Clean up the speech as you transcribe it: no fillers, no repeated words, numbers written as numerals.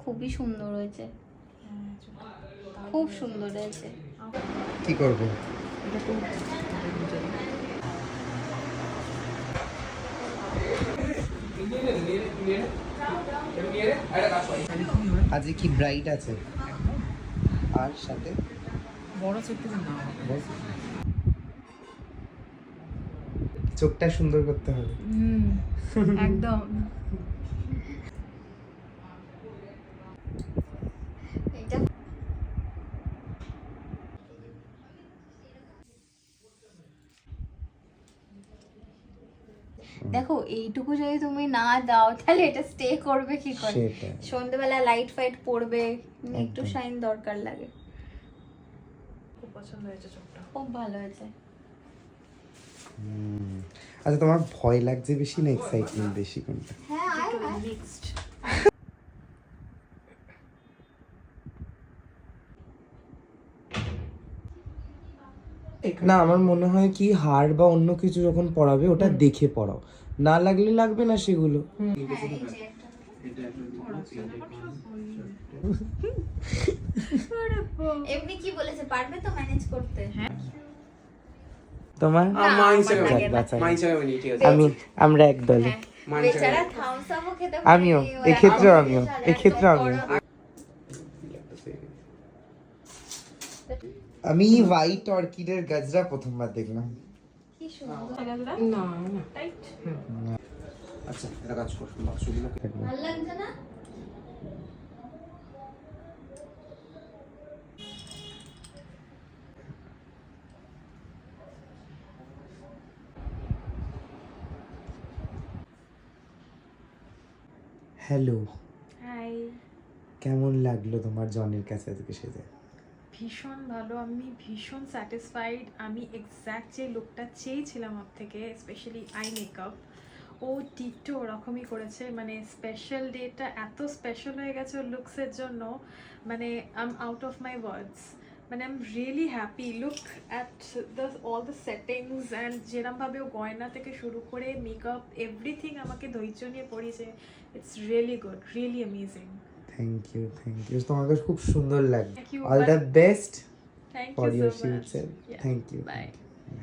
খুবই সুন্দর হয়েছে, খুব সুন্দর হয়েছে। কি করব? আজকে কি ব্রাইট আছে আর সাথে বড় চোখটা না চোখটা সুন্দর করতে হবে। একদম। এটা দেখো এইটুকু যদি তুমি না দাও তাহলে এটা স্টে করবে কি করে? সেটা। সন্ধ্যেবেলা লাইট ফাইট পড়বে, একটু একদম। শাইন দরকার লাগে। খুব পছন্দ হয়েছে চোখটা। খুব ভালো হয়েছে। আচ্ছা, তোমার ভয় লাগছে বেশি না এক্সাইটমেন্ট বেশি কোনটা? হ্যাঁ মিক্সড। না, আমার মনে হয় কি হার বা অন্য কিছু যখন পড়াবে ওটা দেখে পড়াও, না লাগলে লাগবে না সেগুলো। এমনি কি বলেছে, পারবে তো ম্যানেজ করতে? হ্যাঁ। তোমার আমরা এক দলে। বেচারা থামস আপও খেতে পারেনি, আমিও এক্ষেত্রে আমিও আমি হোয়াইট অর্কিডের গাজরা প্রথমবার দেখলাম। কি সুন্দর। না না টাইট। আচ্ছা, এটা কাজ কর, বাক্সগুলো কেটে ভালো লাগছে না? Hello, hi. কেমন লাগলো তোমার জনের কাছে আজকে সেজে? ভীষণ ভালো, আমি ভীষণ স্যাটিসফাইড। আমি এক্স্যাক্ট যে লুকটা চেয়েছিলাম ওর থেকে, স্পেশালি আই মেকআপ, ও টিকটো ওরকমই করেছে। মানে স্পেশাল ডেটা এত স্পেশাল হয়ে গেছে ওর লুকসের জন্য, মানে I am out of my words. মানে I am really happy. Look at all the settings and যেরমভাবে ও গয়না থেকে শুরু করে মেকআপ এভরিথিং আমাকে ধৈর্য নিয়ে পড়িয়েছে। It's really good, really amazing. Thank you, তোমাকে খুব সুন্দর লাগবে। Thank you. All the best Thank for you your so much. Future. Yeah. Thank you. Bye.